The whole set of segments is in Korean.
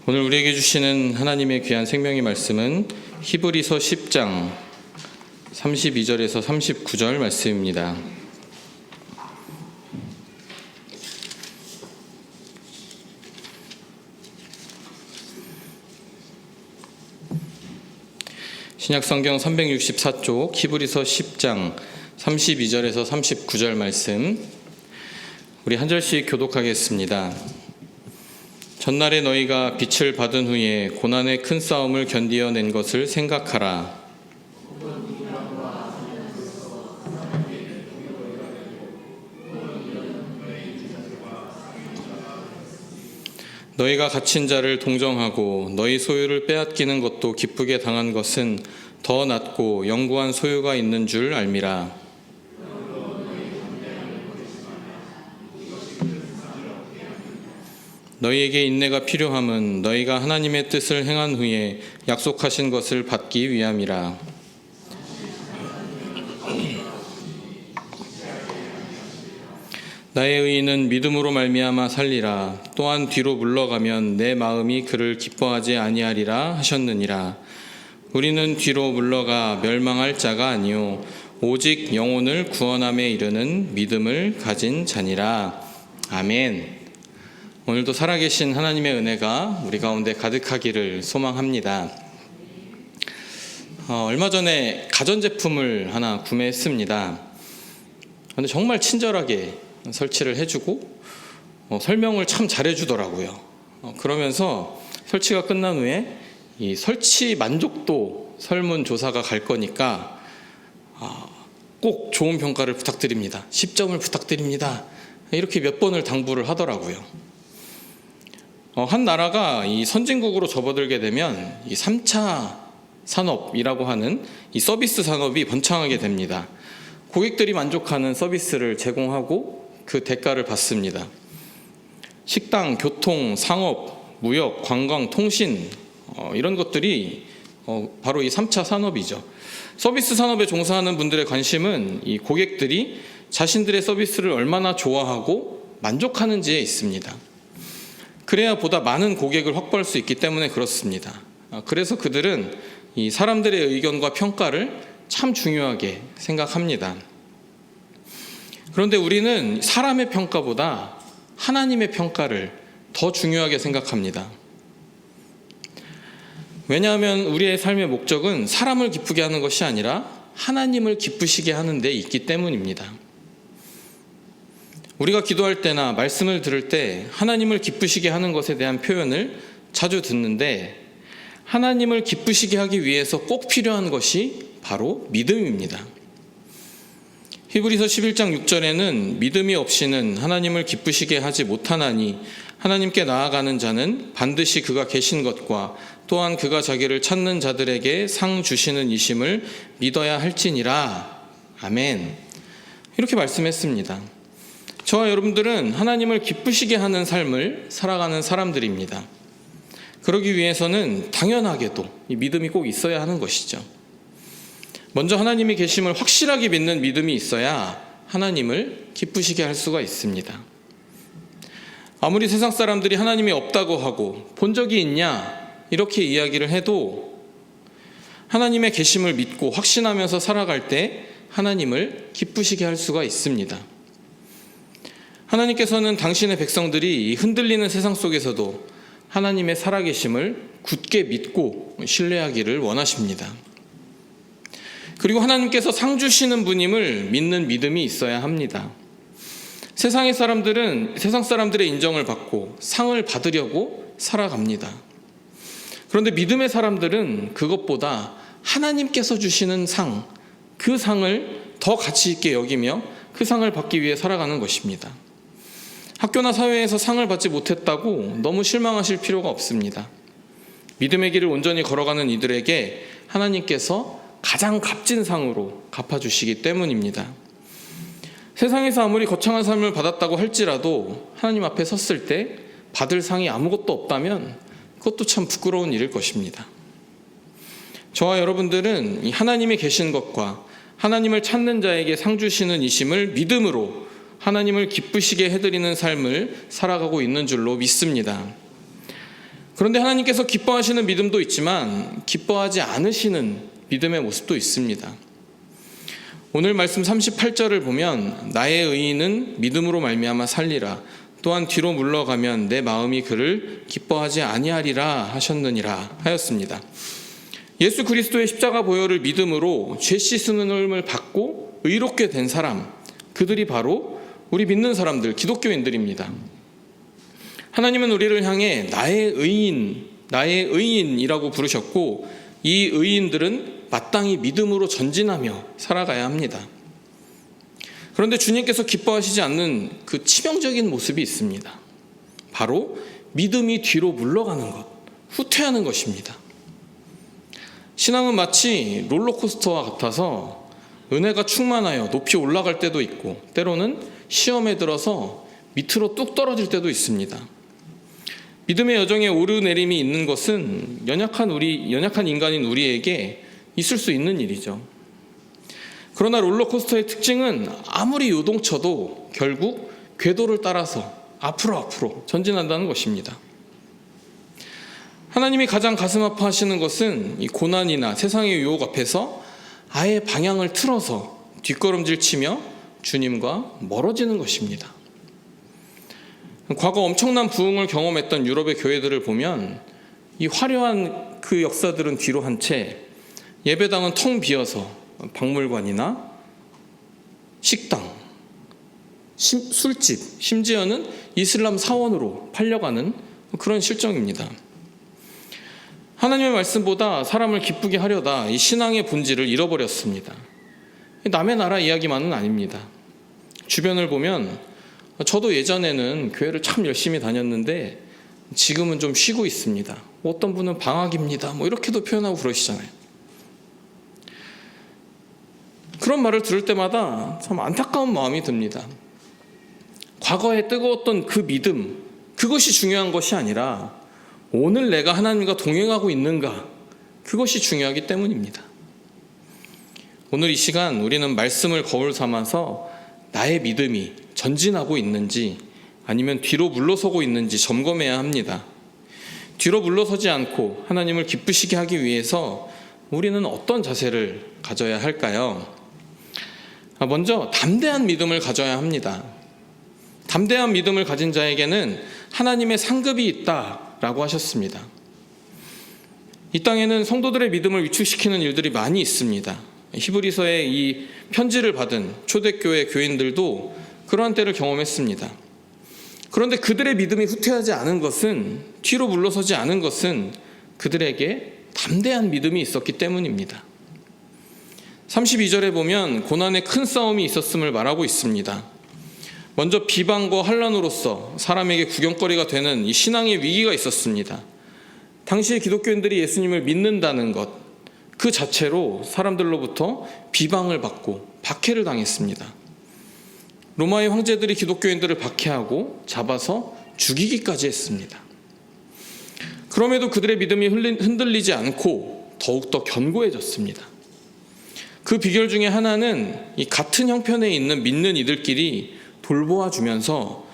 오늘 우리에게 주시는 하나님의 귀한 생명의 말씀은 히브리서 10장 32절에서 39절 말씀입니다. 신약성경 364쪽 히브리서 10장 32절에서 39절 말씀, 우리 한 절씩 교독하겠습니다. 전날에 너희가 빛을 받은 후에 고난의 큰 싸움을 견디어낸 것을 생각하라. 너희가 갇힌 자를 동정하고 너희 소유를 빼앗기는 것도 기쁘게 당한 것은 더 낫고 영구한 소유가 있는 줄 알미라. 너희에게 인내가 필요함은 너희가 하나님의 뜻을 행한 후에 약속하신 것을 받기 위함이라. 나의 의인은 믿음으로 말미암아 살리라. 또한 뒤로 물러가면 내 마음이 그를 기뻐하지 아니하리라 하셨느니라. 우리는 뒤로 물러가 멸망할 자가 아니요 오직 영혼을 구원함에 이르는 믿음을 가진 자니라. 아멘. 오늘도 살아계신 하나님의 은혜가 우리 가운데 가득하기를 소망합니다. 얼마 전에 가전제품을 하나 구매했습니다. 근데 정말 친절하게 설치를 해주고 설명을 참 잘해주더라고요. 그러면서 설치가 끝난 후에 이 설치 만족도 설문조사가 갈 거니까 꼭 좋은 평가를 부탁드립니다. 10점을 부탁드립니다. 이렇게 몇 번을 당부를 하더라고요. 한 나라가 이 선진국으로 접어들게 되면 이 3차 산업이라고 하는 이 서비스 산업이 번창하게 됩니다. 고객들이 만족하는 서비스를 제공하고 그 대가를 받습니다. 식당, 교통, 상업, 무역, 관광, 통신 이런 것들이 바로 이 3차 산업이죠. 서비스 산업에 종사하는 분들의 관심은 이 고객들이 자신들의 서비스를 얼마나 좋아하고 만족하는지에 있습니다. 그래야 보다 많은 고객을 확보할 수 있기 때문에 그렇습니다. 그래서 그들은 이 사람들의 의견과 평가를 참 중요하게 생각합니다. 그런데 우리는 사람의 평가보다 하나님의 평가를 더 중요하게 생각합니다. 왜냐하면 우리의 삶의 목적은 사람을 기쁘게 하는 것이 아니라 하나님을 기쁘시게 하는 데 있기 때문입니다. 우리가 기도할 때나 말씀을 들을 때 하나님을 기쁘시게 하는 것에 대한 표현을 자주 듣는데, 하나님을 기쁘시게 하기 위해서 꼭 필요한 것이 바로 믿음입니다. 히브리서 11장 6절에는 믿음이 없이는 하나님을 기쁘시게 하지 못하나니 하나님께 나아가는 자는 반드시 그가 계신 것과 또한 그가 자기를 찾는 자들에게 상 주시는 이심을 믿어야 할지니라. 아멘. 이렇게 말씀했습니다. 저와 여러분들은 하나님을 기쁘시게 하는 삶을 살아가는 사람들입니다. 그러기 위해서는 당연하게도 이 믿음이 꼭 있어야 하는 것이죠. 먼저 하나님이 계심을 확실하게 믿는 믿음이 있어야 하나님을 기쁘시게 할 수가 있습니다. 아무리 세상 사람들이 하나님이 없다고 하고 본 적이 있냐 이렇게 이야기를 해도 하나님의 계심을 믿고 확신하면서 살아갈 때 하나님을 기쁘시게 할 수가 있습니다. 하나님께서는 당신의 백성들이 흔들리는 세상 속에서도 하나님의 살아계심을 굳게 믿고 신뢰하기를 원하십니다. 그리고 하나님께서 상 주시는 분임을 믿는 믿음이 있어야 합니다. 세상 사람들의 인정을 받고 상을 받으려고 살아갑니다. 그런데 믿음의 사람들은 그것보다 하나님께서 주시는 상, 그 상을 더 가치 있게 여기며 그 상을 받기 위해 살아가는 것입니다. 학교나 사회에서 상을 받지 못했다고 너무 실망하실 필요가 없습니다. 믿음의 길을 온전히 걸어가는 이들에게 하나님께서 가장 값진 상으로 갚아주시기 때문입니다. 세상에서 아무리 거창한 삶을 받았다고 할지라도 하나님 앞에 섰을 때 받을 상이 아무것도 없다면 그것도 참 부끄러운 일일 것입니다. 저와 여러분들은 이 하나님이 계신 것과 하나님을 찾는 자에게 상 주시는 이심을 믿음으로 하나님을 기쁘시게 해드리는 삶을 살아가고 있는 줄로 믿습니다. 그런데 하나님께서 기뻐하시는 믿음도 있지만 기뻐하지 않으시는 믿음의 모습도 있습니다. 오늘 말씀 38절을 보면 나의 의인은 믿음으로 말미암아 살리라. 또한 뒤로 물러가면 내 마음이 그를 기뻐하지 아니하리라 하셨느니라 하였습니다. 예수 그리스도의 십자가 보혈을 믿음으로 죄 씻음을 받고 의롭게 된 사람, 그들이 바로 우리 믿는 사람들, 기독교인들입니다. 하나님은 우리를 향해 나의 의인이라고 부르셨고 이 의인들은 마땅히 믿음으로 전진하며 살아가야 합니다. 그런데 주님께서 기뻐하시지 않는 그 치명적인 모습이 있습니다. 바로 믿음이 뒤로 물러가는 것, 후퇴하는 것입니다. 신앙은 마치 롤러코스터와 같아서 은혜가 충만하여 높이 올라갈 때도 있고 때로는 시험에 들어서 밑으로 뚝 떨어질 때도 있습니다. 믿음의 여정에 오르내림이 있는 것은 연약한 인간인 우리에게 있을 수 있는 일이죠. 그러나 롤러코스터의 특징은 아무리 요동쳐도 결국 궤도를 따라서 앞으로 전진한다는 것입니다. 하나님이 가장 가슴 아파하시는 것은 이 고난이나 세상의 유혹 앞에서 아예 방향을 틀어서 뒷걸음질 치며 주님과 멀어지는 것입니다. 과거 엄청난 부흥을 경험했던 유럽의 교회들을 보면 이 화려한 그 역사들은 뒤로 한 채 예배당은 텅 비어서 박물관이나 식당, 술집, 심지어는 이슬람 사원으로 팔려가는 그런 실정입니다. 하나님의 말씀보다 사람을 기쁘게 하려다 이 신앙의 본질을 잃어버렸습니다. 남의 나라 이야기만은 아닙니다. 주변을 보면 저도 예전에는 교회를 참 열심히 다녔는데 지금은 좀 쉬고 있습니다. 어떤 분은 방학입니다. 이렇게도 표현하고 그러시잖아요. 그런 말을 들을 때마다 참 안타까운 마음이 듭니다. 과거에 뜨거웠던 그 믿음, 그것이 중요한 것이 아니라 오늘 내가 하나님과 동행하고 있는가, 그것이 중요하기 때문입니다. 오늘 이 시간 우리는 말씀을 거울 삼아서 나의 믿음이 전진하고 있는지 아니면 뒤로 물러서고 있는지 점검해야 합니다. 뒤로 물러서지 않고 하나님을 기쁘시게 하기 위해서 우리는 어떤 자세를 가져야 할까요? 먼저 담대한 믿음을 가져야 합니다. 담대한 믿음을 가진 자에게는 하나님의 상급이 있다라고 하셨습니다. 이 땅에는 성도들의 믿음을 위축시키는 일들이 많이 있습니다. 히브리서의 이 편지를 받은 초대교회 교인들도 그러한 때를 경험했습니다. 그런데 그들의 믿음이 후퇴하지 않은 것은, 뒤로 물러서지 않은 것은 그들에게 담대한 믿음이 있었기 때문입니다. 32절에 보면 고난의 큰 싸움이 있었음을 말하고 있습니다. 먼저 비방과 환란으로서 사람에게 구경거리가 되는 이 신앙의 위기가 있었습니다. 당시의 기독교인들이 예수님을 믿는다는 것, 그 자체로 사람들로부터 비방을 받고 박해를 당했습니다. 로마의 황제들이 기독교인들을 박해하고 잡아서 죽이기까지 했습니다. 그럼에도 그들의 믿음이 흔들리지 않고 더욱더 견고해졌습니다. 그 비결 중에 하나는 이 같은 형편에 있는 믿는 이들끼리 돌보아주면서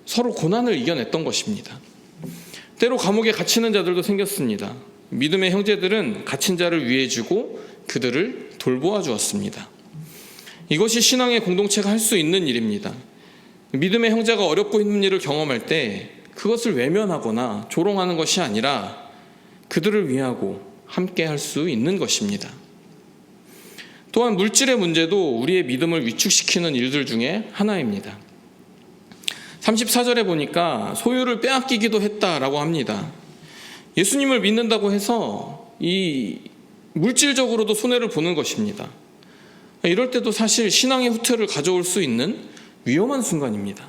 서로 고난을 이겨냈던 것입니다. 때로 감옥에 갇히는 자들도 생겼습니다. 믿음의 형제들은 갇힌 자를 위해주고 그들을 돌보아 주었습니다. 이것이 신앙의 공동체가 할 수 있는 일입니다. 믿음의 형제가 어렵고 힘든 일을 경험할 때 그것을 외면하거나 조롱하는 것이 아니라 그들을 위하고 함께 할 수 있는 것입니다. 또한 물질의 문제도 우리의 믿음을 위축시키는 일들 중에 하나입니다. 34절에 보니까 소유를 빼앗기기도 했다라고 합니다. 예수님을 믿는다고 해서 이 물질적으로도 손해를 보는 것입니다. 이럴 때도 사실 신앙의 후퇴를 가져올 수 있는 위험한 순간입니다.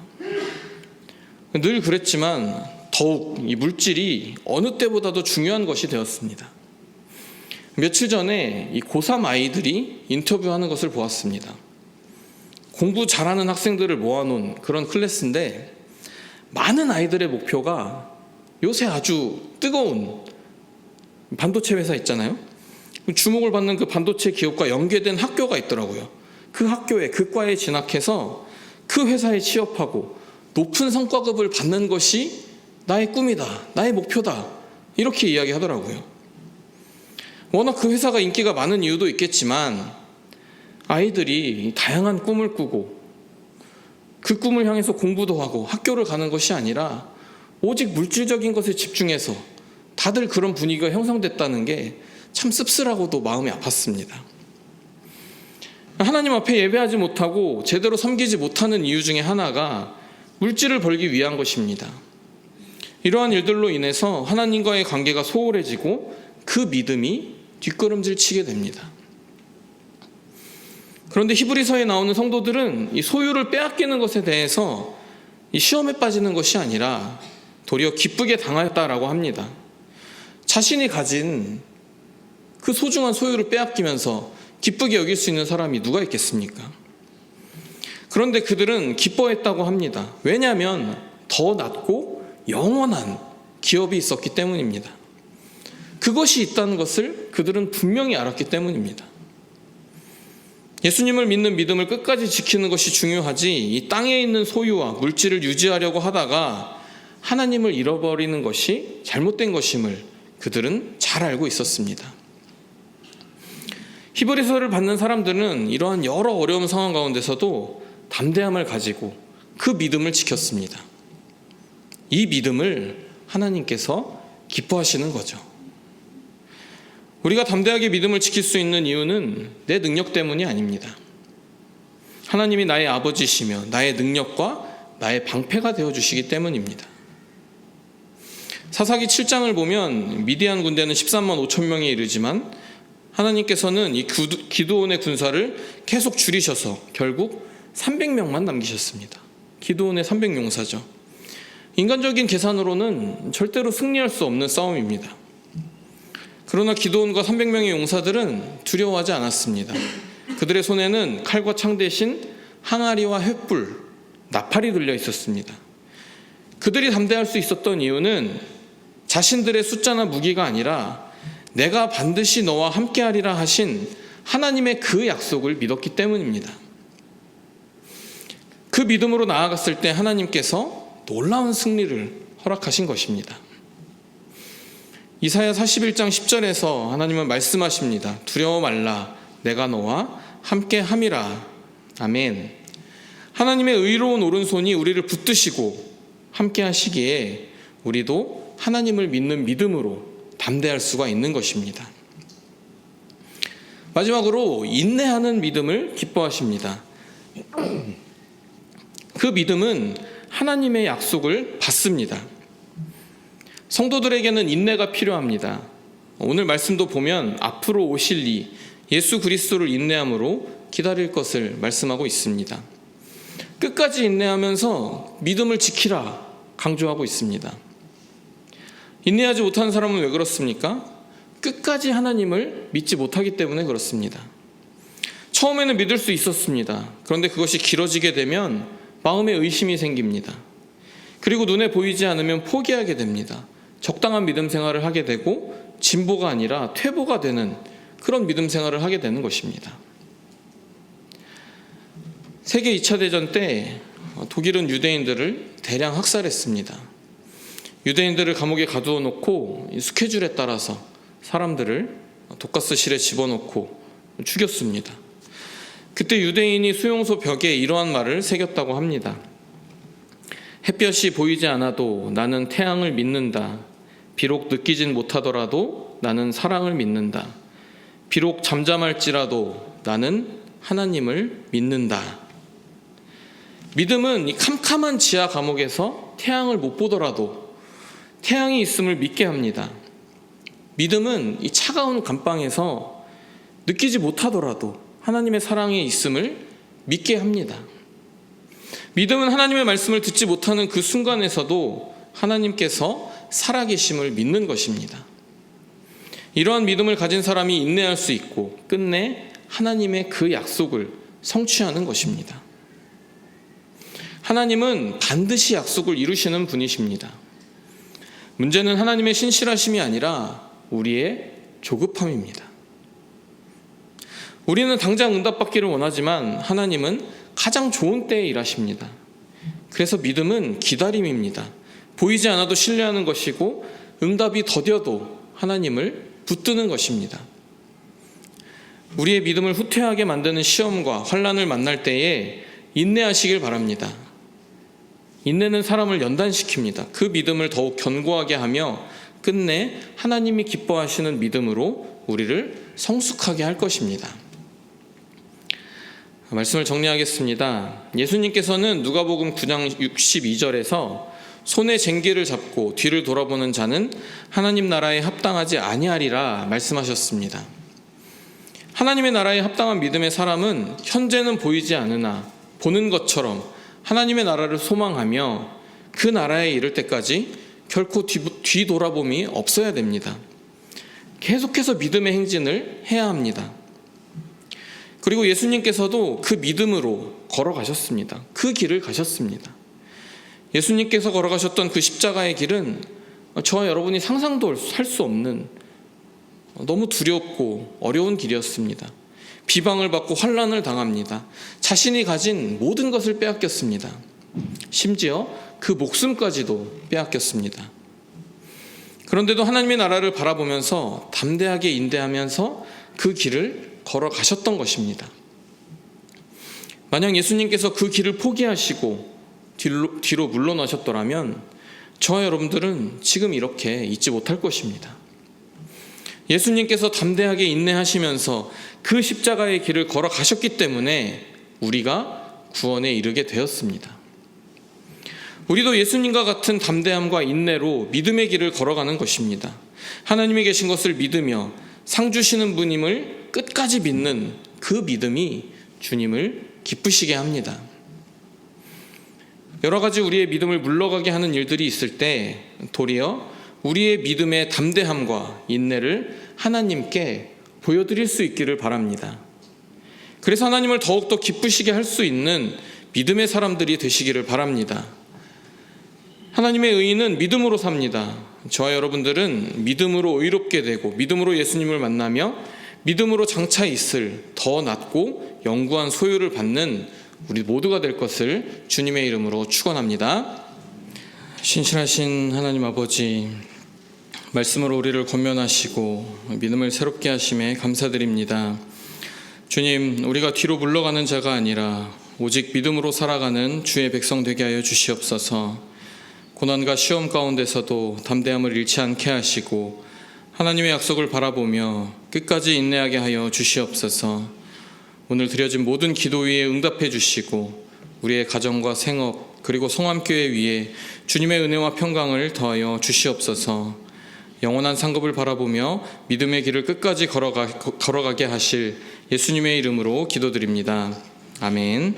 늘 그랬지만 더욱 이 물질이 어느 때보다도 중요한 것이 되었습니다. 며칠 전에 이 고3 아이들이 인터뷰하는 것을 보았습니다. 공부 잘하는 학생들을 모아놓은 그런 클래스인데 많은 아이들의 목표가 요새 아주 뜨거운 반도체 회사 있잖아요. 주목을 받는 그 반도체 기업과 연계된 학교가 있더라고요. 그 학교에, 그 과에 진학해서 그 회사에 취업하고 높은 성과급을 받는 것이 나의 꿈이다, 나의 목표다, 이렇게 이야기하더라고요. 워낙 그 회사가 인기가 많은 이유도 있겠지만 아이들이 다양한 꿈을 꾸고 그 꿈을 향해서 공부도 하고 학교를 가는 것이 아니라 오직 물질적인 것에 집중해서 다들 그런 분위기가 형성됐다는 게 참 씁쓸하고도 마음이 아팠습니다. 하나님 앞에 예배하지 못하고 제대로 섬기지 못하는 이유 중에 하나가 물질을 벌기 위한 것입니다. 이러한 일들로 인해서 하나님과의 관계가 소홀해지고 그 믿음이 뒷걸음질 치게 됩니다. 그런데 히브리서에 나오는 성도들은 이 소유를 빼앗기는 것에 대해서 이 시험에 빠지는 것이 아니라 도리어 기쁘게 당하였다라고 합니다. 자신이 가진 그 소중한 소유를 빼앗기면서 기쁘게 여길 수 있는 사람이 누가 있겠습니까? 그런데 그들은 기뻐했다고 합니다. 왜냐하면 더 낫고 영원한 기업이 있었기 때문입니다. 그것이 있다는 것을 그들은 분명히 알았기 때문입니다. 예수님을 믿는 믿음을 끝까지 지키는 것이 중요하지 이 땅에 있는 소유와 물질을 유지하려고 하다가 하나님을 잃어버리는 것이 잘못된 것임을 그들은 잘 알고 있었습니다. 히브리서를 받는 사람들은 이러한 여러 어려운 상황 가운데서도 담대함을 가지고 그 믿음을 지켰습니다. 이 믿음을 하나님께서 기뻐하시는 거죠. 우리가 담대하게 믿음을 지킬 수 있는 이유는 내 능력 때문이 아닙니다. 하나님이 나의 아버지시며 나의 능력과 나의 방패가 되어주시기 때문입니다. 사사기 7장을 보면 미디안 군대는 13만 5천 명에 이르지만 하나님께서는 이 기드온의 군사를 계속 줄이셔서 결국 300명만 남기셨습니다. 기드온의 300용사죠. 인간적인 계산으로는 절대로 승리할 수 없는 싸움입니다. 그러나 기드온과 300명의 용사들은 두려워하지 않았습니다. 그들의 손에는 칼과 창 대신 항아리와 횃불, 나팔이 들려 있었습니다. 그들이 담대할 수 있었던 이유는 자신들의 숫자나 무기가 아니라 내가 반드시 너와 함께하리라 하신 하나님의 그 약속을 믿었기 때문입니다. 그 믿음으로 나아갔을 때 하나님께서 놀라운 승리를 허락하신 것입니다. 이사야 41장 10절에서 하나님은 말씀하십니다. 두려워 말라, 내가 너와 함께함이라. 아멘. 하나님의 의로운 오른손이 우리를 붙드시고 함께하시기에 우리도 하나님을 믿는 믿음으로 담대할 수가 있는 것입니다. 마지막으로 인내하는 믿음을 기뻐하십니다. 그 믿음은 하나님의 약속을 받습니다. 성도들에게는 인내가 필요합니다. 오늘 말씀도 보면 앞으로 오실 이 예수 그리스도를 인내함으로 기다릴 것을 말씀하고 있습니다. 끝까지 인내하면서 믿음을 지키라 강조하고 있습니다. 인내하지 못하는 사람은 왜 그렇습니까? 끝까지 하나님을 믿지 못하기 때문에 그렇습니다. 처음에는 믿을 수 있었습니다. 그런데 그것이 길어지게 되면 마음에 의심이 생깁니다. 그리고 눈에 보이지 않으면 포기하게 됩니다. 적당한 믿음 생활을 하게 되고 진보가 아니라 퇴보가 되는 그런 믿음 생활을 하게 되는 것입니다. 세계 2차 대전 때 독일은 유대인들을 대량 학살했습니다. 유대인들을 감옥에 가두어 놓고 스케줄에 따라서 사람들을 독가스실에 집어넣고 죽였습니다. 그때 유대인이 수용소 벽에 이러한 말을 새겼다고 합니다. 햇볕이 보이지 않아도 나는 태양을 믿는다. 비록 느끼진 못하더라도 나는 사랑을 믿는다. 비록 잠잠할지라도 나는 하나님을 믿는다. 믿음은 이 캄캄한 지하 감옥에서 태양을 못 보더라도 태양이 있음을 믿게 합니다. 믿음은 이 차가운 감방에서 느끼지 못하더라도 하나님의 사랑이 있음을 믿게 합니다. 믿음은 하나님의 말씀을 듣지 못하는 그 순간에서도 하나님께서 살아계심을 믿는 것입니다. 이러한 믿음을 가진 사람이 인내할 수 있고 끝내 하나님의 그 약속을 성취하는 것입니다. 하나님은 반드시 약속을 이루시는 분이십니다. 문제는 하나님의 신실하심이 아니라 우리의 조급함입니다. 우리는 당장 응답받기를 원하지만 하나님은 가장 좋은 때에 일하십니다. 그래서 믿음은 기다림입니다. 보이지 않아도 신뢰하는 것이고 응답이 더뎌도 하나님을 붙드는 것입니다. 우리의 믿음을 후퇴하게 만드는 시험과 환난을 만날 때에 인내하시길 바랍니다. 인내는 사람을 연단시킵니다. 그 믿음을 더욱 견고하게 하며 끝내 하나님이 기뻐하시는 믿음으로 우리를 성숙하게 할 것입니다. 말씀을 정리하겠습니다. 예수님께서는 누가복음 9장 62절에서 손에 쟁기를 잡고 뒤를 돌아보는 자는 하나님 나라에 합당하지 아니하리라 말씀하셨습니다. 하나님의 나라에 합당한 믿음의 사람은 현재는 보이지 않으나 보는 것처럼 하나님의 나라를 소망하며 그 나라에 이를 때까지 결코 뒤돌아봄이 없어야 됩니다. 계속해서 믿음의 행진을 해야 합니다. 그리고 예수님께서도 그 믿음으로 걸어가셨습니다. 그 길을 가셨습니다. 예수님께서 걸어가셨던 그 십자가의 길은 저와 여러분이 상상도 할 수 없는 너무 두렵고 어려운 길이었습니다. 비방을 받고 환난을 당합니다. 자신이 가진 모든 것을 빼앗겼습니다. 심지어 그 목숨까지도 빼앗겼습니다. 그런데도 하나님의 나라를 바라보면서 담대하게 인내하면서 그 길을 걸어가셨던 것입니다. 만약 예수님께서 그 길을 포기하시고 뒤로 물러나셨더라면 저와 여러분들은 지금 이렇게 있지 못할 것입니다. 예수님께서 담대하게 인내하시면서 그 십자가의 길을 걸어가셨기 때문에 우리가 구원에 이르게 되었습니다. 우리도 예수님과 같은 담대함과 인내로 믿음의 길을 걸어가는 것입니다. 하나님이 계신 것을 믿으며 상 주시는 분임을 끝까지 믿는 그 믿음이 주님을 기쁘시게 합니다. 여러 가지 우리의 믿음을 물러가게 하는 일들이 있을 때 도리어 우리의 믿음의 담대함과 인내를 하나님께 보여드릴 수 있기를 바랍니다. 그래서 하나님을 더욱더 기쁘시게 할 수 있는 믿음의 사람들이 되시기를 바랍니다. 하나님의 의인은 믿음으로 삽니다. 저와 여러분들은 믿음으로 의롭게 되고 믿음으로 예수님을 만나며 믿음으로 장차 있을 더 낫고 영구한 소유를 받는 우리 모두가 될 것을 주님의 이름으로 축원합니다. 신실하신 하나님 아버지, 말씀으로 우리를 권면하시고 믿음을 새롭게 하심에 감사드립니다. 주님, 우리가 뒤로 물러가는 자가 아니라 오직 믿음으로 살아가는 주의 백성 되게 하여 주시옵소서. 고난과 시험 가운데서도 담대함을 잃지 않게 하시고 하나님의 약속을 바라보며 끝까지 인내하게 하여 주시옵소서. 오늘 드려진 모든 기도 위에 응답해 주시고 우리의 가정과 생업 그리고 성암교회 위에 주님의 은혜와 평강을 더하여 주시옵소서. 영원한 상급을 바라보며 믿음의 길을 끝까지 걸어가게 하실 예수님의 이름으로 기도드립니다. 아멘.